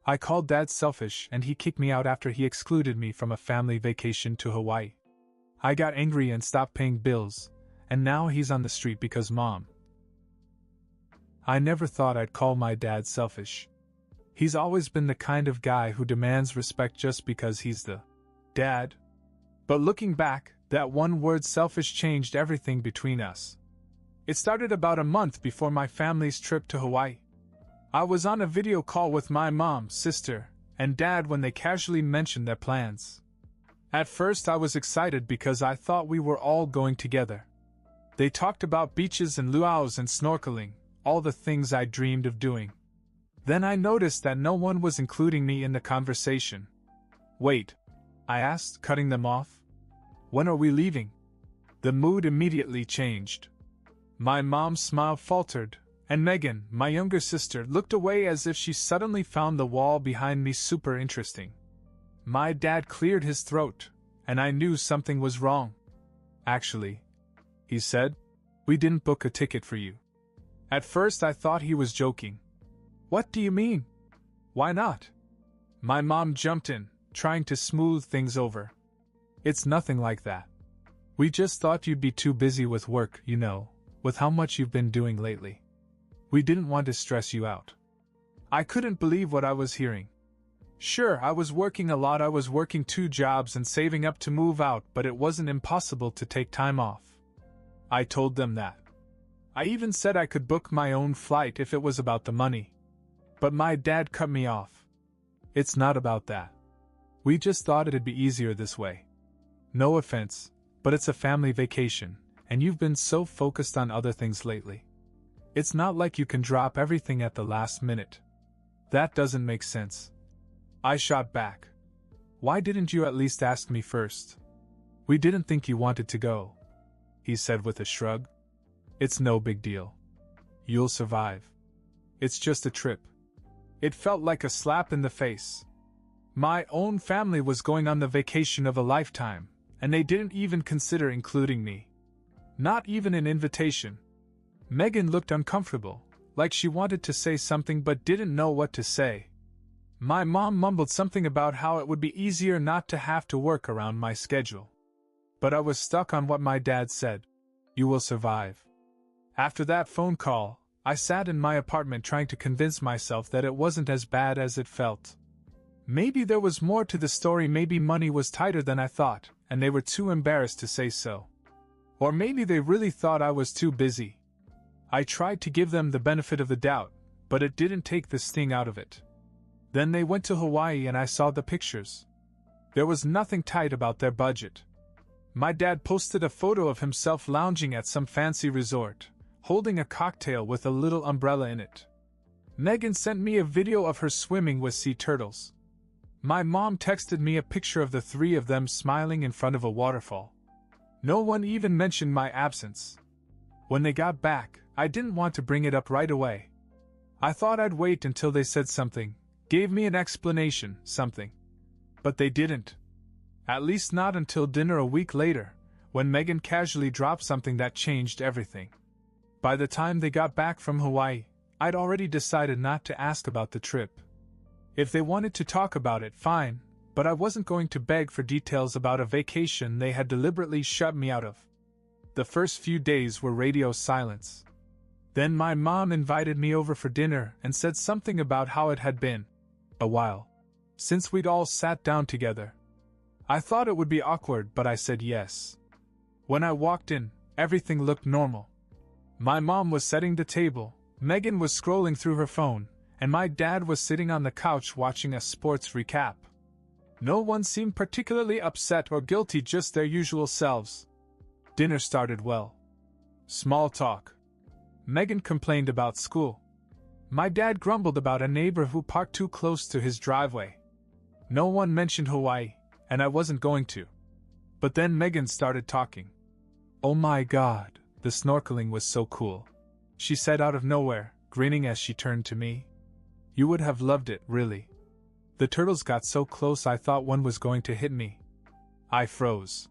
I called Dad selfish and he kicked me out after he excluded me from a family vacation to Hawaii. I got angry and stopped paying bills, and now he's on the street because Mom. I never thought I'd call my dad selfish. He's always been the kind of guy who demands respect just because he's the dad. But looking back, that one word selfish changed everything between us. It started about a month before my family's trip to Hawaii. I was on a video call with my mom, sister, and dad when they casually mentioned their plans. At first I was excited because I thought we were all going together. They talked about beaches and luau's and snorkeling, all the things I dreamed of doing. Then I noticed that no one was including me in the conversation. Wait, I asked, cutting them off. When are we leaving? The mood immediately changed. My mom's smile faltered, and Megan, my younger sister, looked away as if she suddenly found the wall behind me super interesting. My dad cleared his throat, and I knew something was wrong. Actually, he said, we didn't book a ticket for you. At first I thought he was joking. What do you mean? Why not? My mom jumped in, trying to smooth things over. It's nothing like that. We just thought you'd be too busy with work, you know, with how much you've been doing lately. We didn't want to stress you out. I couldn't believe what I was hearing. Sure, I was working a lot. I was working 2 jobs and saving up to move out, but it wasn't impossible to take time off. I told them that. I even said I could book my own flight if it was about the money. But my dad cut me off. It's not about that. We just thought it'd be easier this way. No offense, but it's a family vacation, and you've been so focused on other things lately. It's not like you can drop everything at the last minute. That doesn't make sense. I shot back. Why didn't you at least ask me first? We didn't think you wanted to go, he said with a shrug. It's no big deal. You'll survive. It's just a trip. It felt like a slap in the face. My own family was going on the vacation of a lifetime, and they didn't even consider including me. Not even an invitation. Megan looked uncomfortable, like she wanted to say something but didn't know what to say. My mom mumbled something about how it would be easier not to have to work around my schedule. But I was stuck on what my dad said. You will survive. After that phone call, I sat in my apartment trying to convince myself that it wasn't as bad as it felt. Maybe there was more to the story. Maybe money was tighter than I thought, and they were too embarrassed to say so. Or maybe they really thought I was too busy. I tried to give them the benefit of the doubt, but it didn't take the sting out of it. Then they went to Hawaii and I saw the pictures. There was nothing tight about their budget. My dad posted a photo of himself lounging at some fancy resort, holding a cocktail with a little umbrella in it. Megan sent me a video of her swimming with sea turtles. My mom texted me a picture of the 3 of them smiling in front of a waterfall. No one even mentioned my absence. When they got back, I didn't want to bring it up right away. I thought I'd wait until they said something, gave me an explanation, something. But they didn't. At least not until dinner a week later, when Megan casually dropped something that changed everything. By the time they got back from Hawaii, I'd already decided not to ask about the trip. If they wanted to talk about it, fine, but I wasn't going to beg for details about a vacation they had deliberately shut me out of. The first few days were radio silence. Then my mom invited me over for dinner and said something about how it had been a while since we'd all sat down together. I thought it would be awkward, but I said yes. When I walked in, everything looked normal. My mom was setting the table, Megan was scrolling through her phone, and my dad was sitting on the couch watching a sports recap. No one seemed particularly upset or guilty, just their usual selves. Dinner started well. Small talk. Megan complained about school. My dad grumbled about a neighbor who parked too close to his driveway. No one mentioned Hawaii, and I wasn't going to. But then Megan started talking. Oh my God, the snorkeling was so cool, she said out of nowhere, grinning as she turned to me. You would have loved it, really. The turtles got so close I thought one was going to hit me. I froze.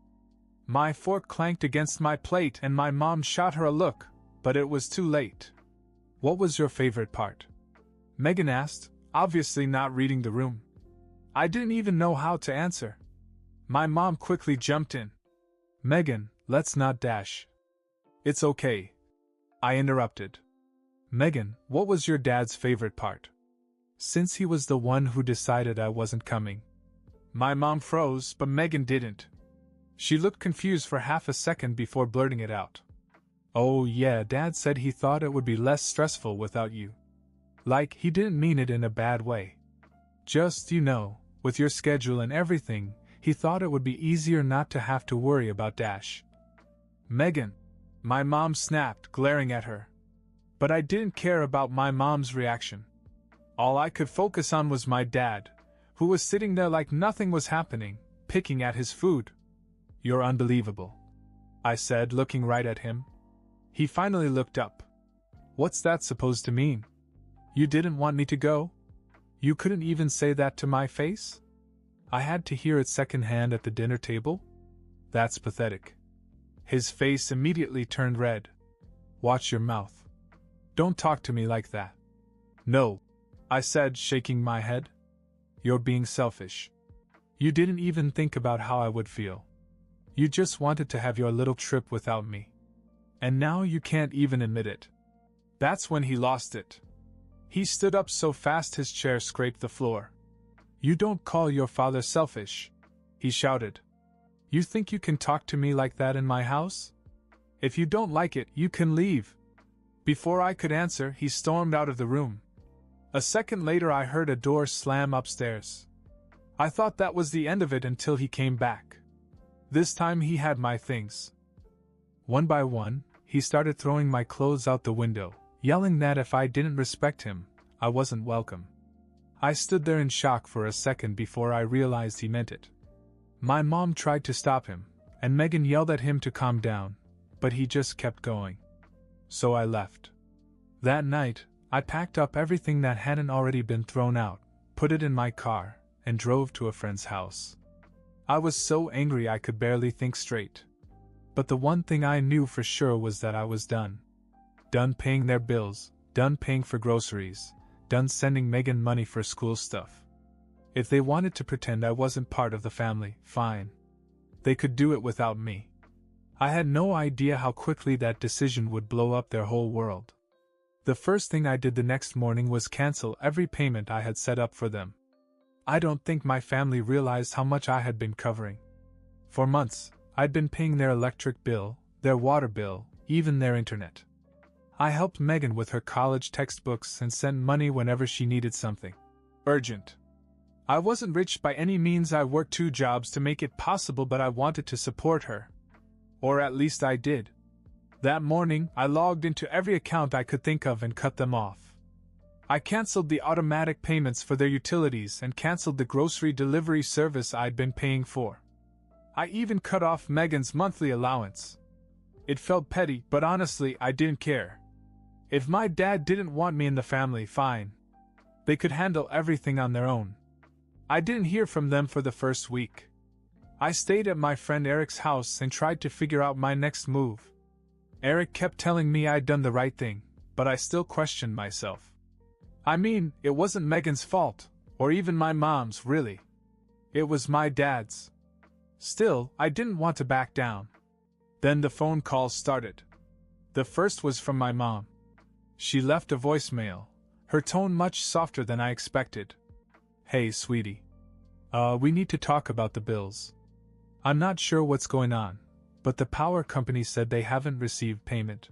My fork clanked against my plate and my mom shot her a look, but it was too late. What was your favorite part? Megan asked, obviously not reading the room. I didn't even know how to answer. My mom quickly jumped in. Megan, let's not dash. It's okay. I interrupted. Megan, what was your dad's favorite part? Since he was the one who decided I wasn't coming. My mom froze, but Megan didn't. She looked confused for half a second before blurting it out. Oh yeah, Dad said he thought it would be less stressful without you. Like, he didn't mean it in a bad way. Just, with your schedule and everything, he thought it would be easier not to have to worry about Dash. Megan, my mom snapped, glaring at her. But I didn't care about my mom's reaction. All I could focus on was my dad, who was sitting there like nothing was happening, picking at his food. You're unbelievable, I said, looking right at him. He finally looked up. What's that supposed to mean? You didn't want me to go? You couldn't even say that to my face? I had to hear it secondhand at the dinner table? That's pathetic. His face immediately turned red. Watch your mouth. Don't talk to me like that. No, I said, shaking my head. You're being selfish. You didn't even think about how I would feel. You just wanted to have your little trip without me. And now you can't even admit it. That's when he lost it. He stood up so fast his chair scraped the floor. You don't call your father selfish, he shouted. You think you can talk to me like that in my house? If you don't like it, you can leave. Before I could answer, he stormed out of the room. A second later I heard a door slam upstairs. I thought that was the end of it until he came back. This time he had my things. One by one, he started throwing my clothes out the window, yelling that if I didn't respect him, I wasn't welcome. I stood there in shock for a second before I realized he meant it. My mom tried to stop him, and Megan yelled at him to calm down, but he just kept going. So I left. That night, I packed up everything that hadn't already been thrown out, put it in my car, and drove to a friend's house. I was so angry I could barely think straight. But the one thing I knew for sure was that I was done. Done paying their bills, done paying for groceries, done sending Megan money for school stuff. If they wanted to pretend I wasn't part of the family, fine. They could do it without me. I had no idea how quickly that decision would blow up their whole world. The first thing I did the next morning was cancel every payment I had set up for them. I don't think my family realized how much I had been covering. For months, I'd been paying their electric bill, their water bill, even their internet. I helped Megan with her college textbooks and sent money whenever she needed something urgent. I wasn't rich by any means. I worked 2 jobs to make it possible, but I wanted to support her. Or at least I did. That morning, I logged into every account I could think of and cut them off. I canceled the automatic payments for their utilities and canceled the grocery delivery service I'd been paying for. I even cut off Megan's monthly allowance. It felt petty, but honestly, I didn't care. If my dad didn't want me in the family, fine. They could handle everything on their own. I didn't hear from them for the first week. I stayed at my friend Eric's house and tried to figure out my next move. Eric kept telling me I'd done the right thing, but I still questioned myself. I mean, it wasn't Megan's fault, or even my mom's, really. It was my dad's. Still, I didn't want to back down. Then the phone calls started. The first was from my mom. She left a voicemail, her tone much softer than I expected. Hey, sweetie. We need to talk about the bills. I'm not sure what's going on, but the power company said they haven't received payment.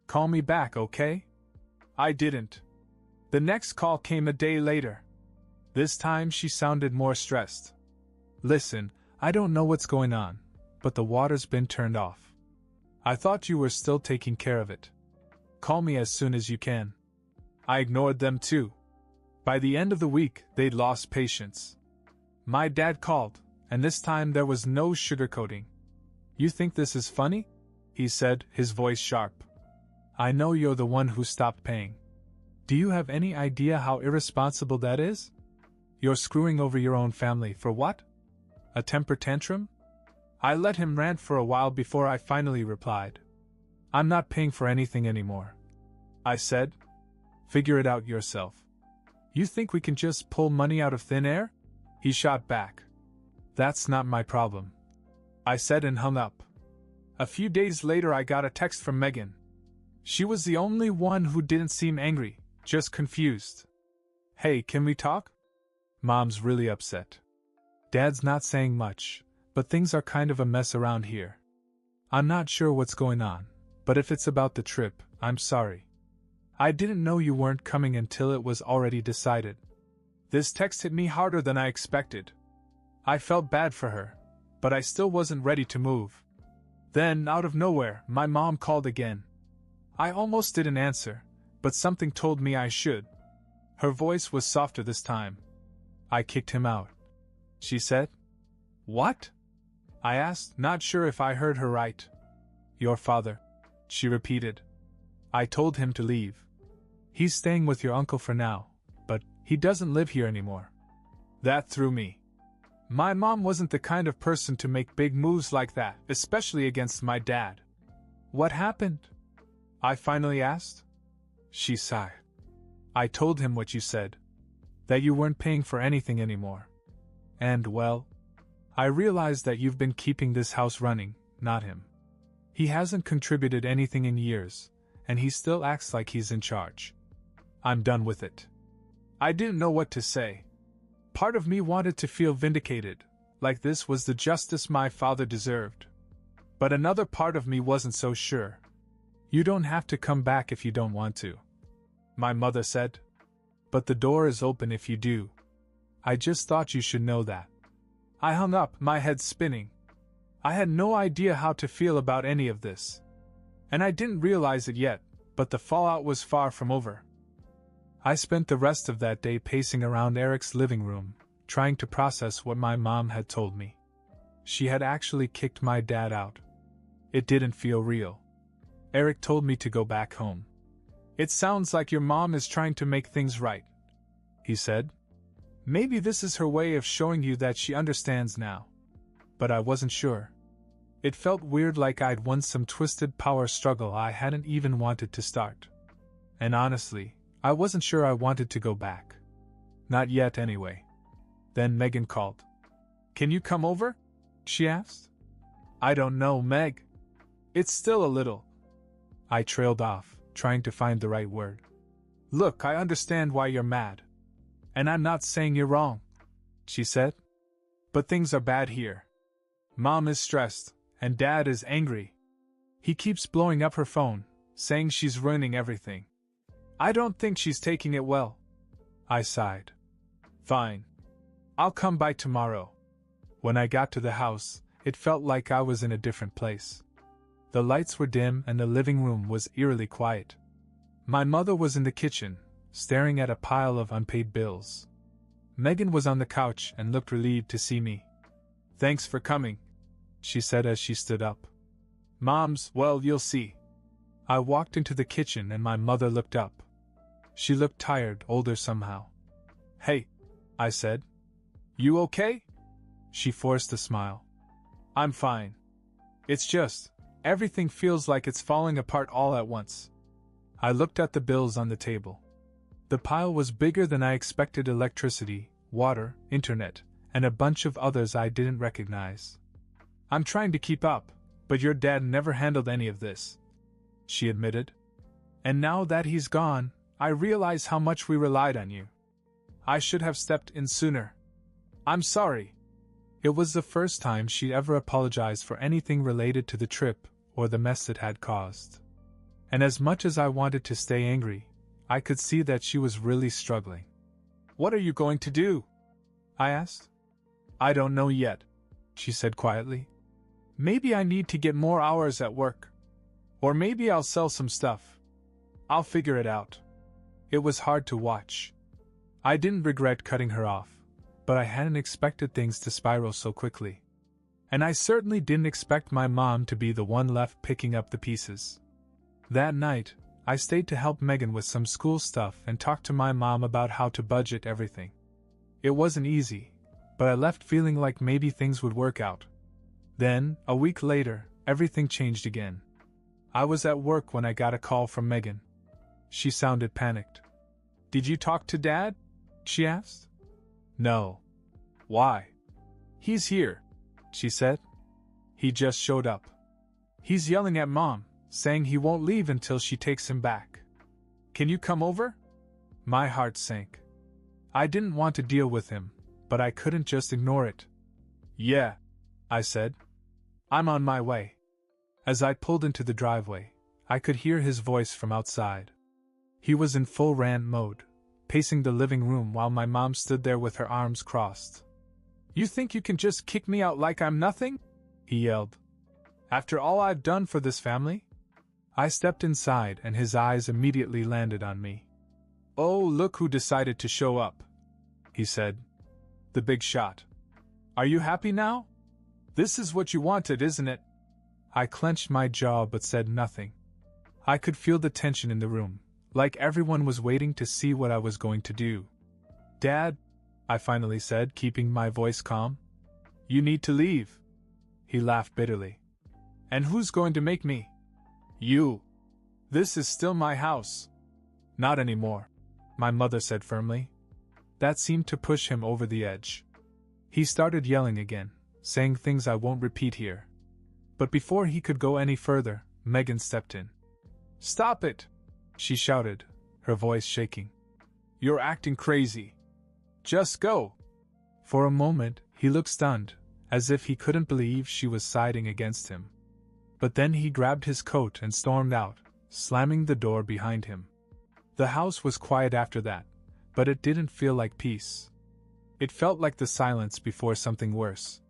Call me back, okay? I didn't. The next call came a day later. This time she sounded more stressed. Listen, I don't know what's going on, but the water's been turned off. I thought you were still taking care of it. Call me as soon as you can. I ignored them too. By the end of the week, they'd lost patience. My dad called, and this time there was no sugarcoating. You think this is funny? He said, his voice sharp. I know you're the one who stopped paying. Do you have any idea how irresponsible that is? You're screwing over your own family for what? A temper tantrum? I let him rant for a while before I finally replied. I'm not paying for anything anymore. I said. Figure it out yourself. You think we can just pull money out of thin air? He shot back. That's not my problem, I said and hung up. A few days later I got a text from Megan. She was the only one who didn't seem angry, just confused. Hey, can we talk? Mom's really upset. Dad's not saying much, but things are kind of a mess around here. I'm not sure what's going on, but if it's about the trip, I'm sorry. I didn't know you weren't coming until it was already decided. This text hit me harder than I expected. I felt bad for her, but I still wasn't ready to move. Then, out of nowhere, my mom called again. I almost didn't answer, but something told me I should. Her voice was softer this time. I kicked him out, she said. What? I asked, not sure if I heard her right. Your father, she repeated. I told him to leave. He's staying with your uncle for now, but he doesn't live here anymore. That threw me. My mom wasn't the kind of person to make big moves like that, especially against my dad. What happened? I finally asked. She sighed. I told him what you said. That you weren't paying for anything anymore. And, well, I realized that you've been keeping this house running, not him. He hasn't contributed anything in years, and he still acts like he's in charge. I'm done with it. I didn't know what to say. Part of me wanted to feel vindicated, like this was the justice my father deserved. But another part of me wasn't so sure. You don't have to come back if you don't want to, my mother said. But the door is open if you do. I just thought you should know that. I hung up, my head spinning. I had no idea how to feel about any of this. And I didn't realize it yet, but the fallout was far from over. I spent the rest of that day pacing around Eric's living room, trying to process what my mom had told me. She had actually kicked my dad out. It didn't feel real. Eric told me to go back home. It sounds like your mom is trying to make things right, he said. Maybe this is her way of showing you that she understands now. But I wasn't sure. It felt weird, like I'd won some twisted power struggle I hadn't even wanted to start. And honestly, I wasn't sure I wanted to go back. Not yet, anyway. Then Megan called. Can you come over? She asked. I don't know, Meg. It's still a little. I trailed off, trying to find the right word. Look, I understand why you're mad. And I'm not saying you're wrong, she said. But things are bad here. Mom is stressed, and Dad is angry. He keeps blowing up her phone, saying she's ruining everything. I don't think she's taking it well. I sighed. Fine. I'll come by tomorrow. When I got to the house, it felt like I was in a different place. The lights were dim and the living room was eerily quiet. My mother was in the kitchen, staring at a pile of unpaid bills. Megan was on the couch and looked relieved to see me. Thanks for coming, she said as she stood up. Mom's, well, you'll see. I walked into the kitchen and my mother looked up. She looked tired, older somehow. Hey, I said. You okay? She forced a smile. I'm fine. It's just, everything feels like it's falling apart all at once. I looked at the bills on the table. The pile was bigger than I expected: electricity, water, internet, and a bunch of others I didn't recognize. I'm trying to keep up, but your dad never handled any of this, she admitted. And now that he's gone, I realize how much we relied on you. I should have stepped in sooner. I'm sorry. It was the first time she ever apologized for anything related to the trip or the mess it had caused. And as much as I wanted to stay angry, I could see that she was really struggling. What are you going to do? I asked. I don't know yet, she said quietly. Maybe I need to get more hours at work. Or maybe I'll sell some stuff. I'll figure it out. It was hard to watch. I didn't regret cutting her off, but I hadn't expected things to spiral so quickly. And I certainly didn't expect my mom to be the one left picking up the pieces. That night, I stayed to help Megan with some school stuff and talked to my mom about how to budget everything. It wasn't easy, but I left feeling like maybe things would work out. Then, a week later, everything changed again. I was at work when I got a call from Megan. She sounded panicked. Did you talk to Dad? she asked. No. Why? He's here, she said. He just showed up. He's yelling at Mom, saying he won't leave until she takes him back. Can you come over? My heart sank. I didn't want to deal with him, but I couldn't just ignore it. Yeah, I said. I'm on my way. As I pulled into the driveway, I could hear his voice from outside. He was in full rant mode, pacing the living room while my mom stood there with her arms crossed. You think you can just kick me out like I'm nothing? He yelled. After all I've done for this family? I stepped inside and his eyes immediately landed on me. Oh, look who decided to show up, he said. The big shot. Are you happy now? This is what you wanted, isn't it? I clenched my jaw but said nothing. I could feel the tension in the room, like everyone was waiting to see what I was going to do. Dad, I finally said, keeping my voice calm. You need to leave. He laughed bitterly. And who's going to make me? You. This is still my house. Not anymore, my mother said firmly. That seemed to push him over the edge. He started yelling again, saying things I won't repeat here. But before he could go any further, Megan stepped in. Stop it, she shouted, her voice shaking. You're acting crazy. Just go. For a moment, he looked stunned, as if he couldn't believe she was siding against him. But then he grabbed his coat and stormed out, slamming the door behind him. The house was quiet after that, but it didn't feel like peace. It felt like the silence before something worse.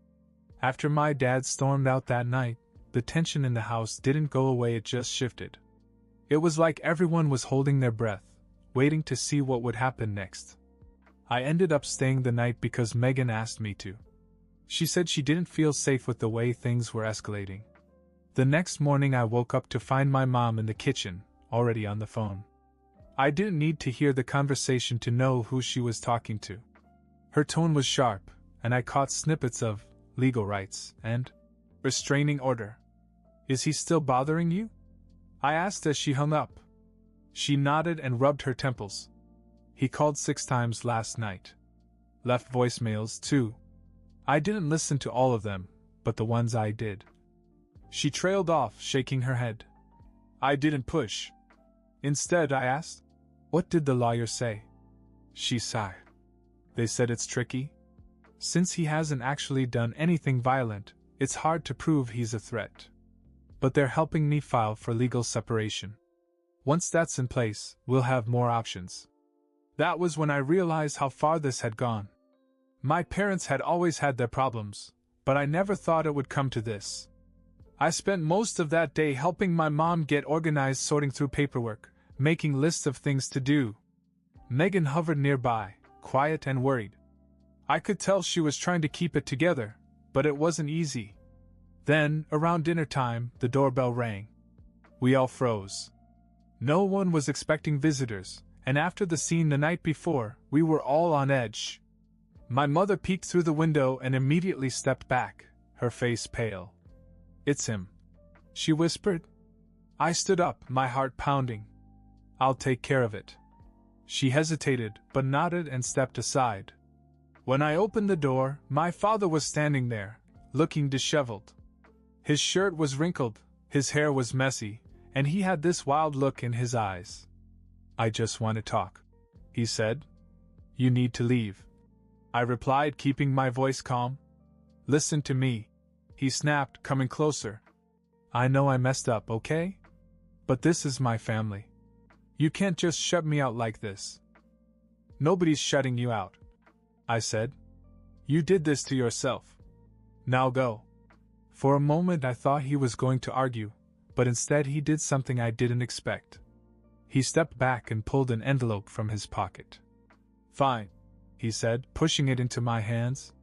After my dad stormed out that night, the tension in the house didn't go away, it just shifted. It was like everyone was holding their breath, waiting to see what would happen next. I ended up staying the night because Megan asked me to. She said she didn't feel safe with the way things were escalating. The next morning I woke up to find my mom in the kitchen, already on the phone. I didn't need to hear the conversation to know who she was talking to. Her tone was sharp, and I caught snippets of legal rights and restraining order. Is he still bothering you? I asked as she hung up. She nodded and rubbed her temples. He called 6 times last night. Left voicemails, too. I didn't listen to all of them, but the ones I did. She trailed off, shaking her head. I didn't push. Instead, I asked, what did the lawyer say? She sighed. They said it's tricky. Since he hasn't actually done anything violent, it's hard to prove he's a threat. But they're helping me file for legal separation. Once that's in place, we'll have more options. That was when I realized how far this had gone. My parents had always had their problems, but I never thought it would come to this. I spent most of that day helping my mom get organized, sorting through paperwork, making lists of things to do. Megan hovered nearby, quiet and worried. I could tell she was trying to keep it together, but it wasn't easy. Then, around dinner time, the doorbell rang. We all froze. No one was expecting visitors, and after the scene the night before, we were all on edge. My mother peeked through the window and immediately stepped back, her face pale. It's him, she whispered. I stood up, my heart pounding. I'll take care of it. She hesitated, but nodded and stepped aside. When I opened the door, my father was standing there, looking disheveled. His shirt was wrinkled, his hair was messy, and he had this wild look in his eyes. I just want to talk, he said. You need to leave. I replied, keeping my voice calm. Listen to me, he snapped, coming closer. I know I messed up, okay? But this is my family. You can't just shut me out like this. Nobody's shutting you out, I said. You did this to yourself. Now go. For a moment I thought he was going to argue, but instead he did something I didn't expect. He stepped back and pulled an envelope from his pocket. Fine, he said, pushing it into my hands.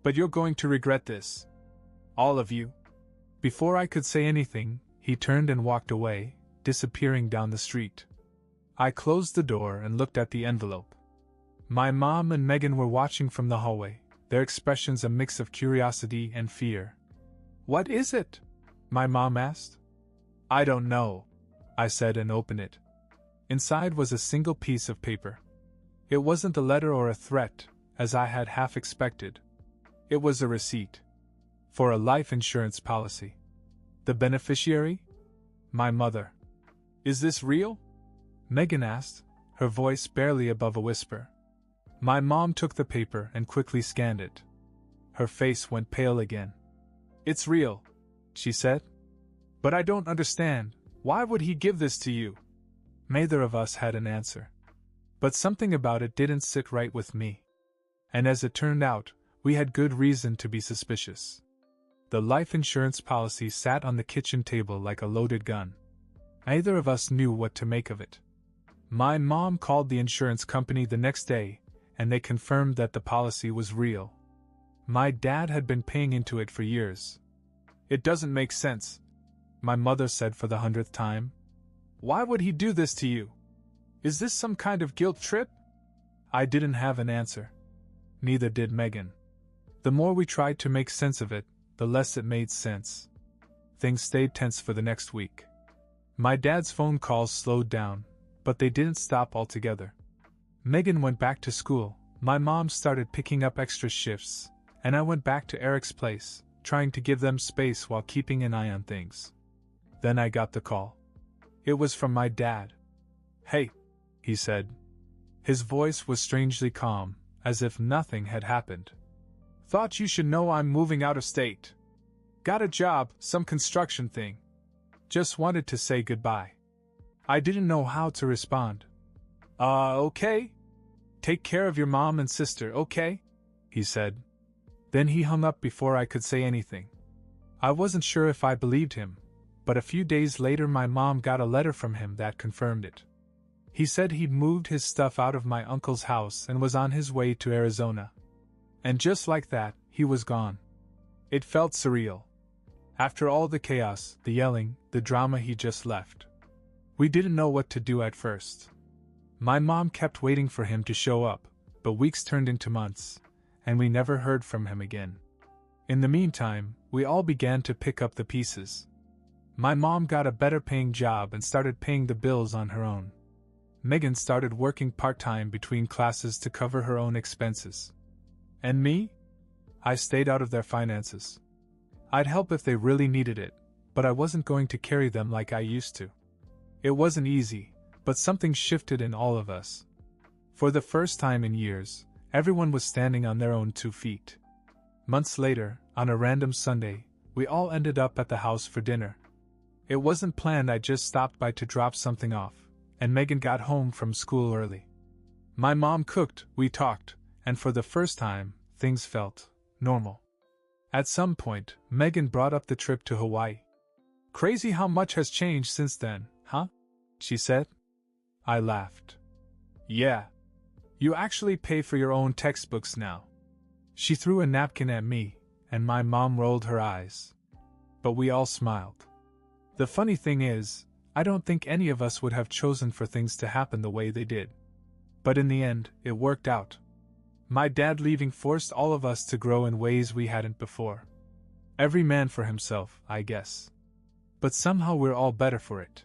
But you're going to regret this. All of you. Before I could say anything, he turned and walked away, disappearing down the street. I closed the door and looked at the envelope. My mom and Megan were watching from the hallway, their expressions a mix of curiosity and fear. What is it? My mom asked. I don't know, I said and opened it. Inside was a single piece of paper. It wasn't a letter or a threat, as I had half expected. It was a receipt. For a life insurance policy. The beneficiary? My mother. Is this real? Megan asked, her voice barely above a whisper. My mom took the paper and quickly scanned it. Her face went pale again. It's real, she said. But I don't understand. Why would he give this to you? Neither of us had an answer. But something about it didn't sit right with me. And as it turned out, we had good reason to be suspicious. The life insurance policy sat on the kitchen table like a loaded gun. Neither of us knew what to make of it. My mom called the insurance company the next day, and they confirmed that the policy was real. My dad had been paying into it for years. It doesn't make sense, my mother said for the 100th time. Why would he do this to you? Is this some kind of guilt trip? I didn't have an answer. Neither did Megan. The more we tried to make sense of it, the less it made sense. Things stayed tense for the next week. My dad's phone calls slowed down, but they didn't stop altogether. Megan went back to school, my mom started picking up extra shifts, and I went back to Eric's place, trying to give them space while keeping an eye on things. Then I got the call. It was from my dad. Hey, he said. His voice was strangely calm, as if nothing had happened. Thought you should know I'm moving out of state. Got a job, some construction thing. Just wanted to say goodbye. I didn't know how to respond. Okay. Take care of your mom and sister, okay? He said. Then he hung up before I could say anything. I wasn't sure if I believed him, but a few days later my mom got a letter from him that confirmed it. He said he'd moved his stuff out of my uncle's house and was on his way to Arizona. And just like that, he was gone. It felt surreal. After all the chaos, the yelling, the drama, he just left. We didn't know what to do at first. My mom kept waiting for him to show up, but weeks turned into months, and we never heard from him again. In the meantime, we all began to pick up the pieces. My mom got a better paying job and started paying the bills on her own. Megan started working part-time between classes to cover her own expenses. And me? I stayed out of their finances. I'd help if they really needed it, but I wasn't going to carry them like I used to. It wasn't easy, but something shifted in all of us. For the first time in years, everyone was standing on their own 2 feet. Months later, on a random Sunday, we all ended up at the house for dinner. It wasn't planned, I just stopped by to drop something off, and Megan got home from school early. My mom cooked, we talked, and for the first time, things felt normal. At some point, Megan brought up the trip to Hawaii. Crazy how much has changed since then, huh? She said. I laughed. Yeah. You actually pay for your own textbooks now. She threw a napkin at me, and my mom rolled her eyes. But we all smiled. The funny thing is, I don't think any of us would have chosen for things to happen the way they did. But in the end, it worked out. My dad leaving forced all of us to grow in ways we hadn't before. Every man for himself, I guess. But somehow we're all better for it.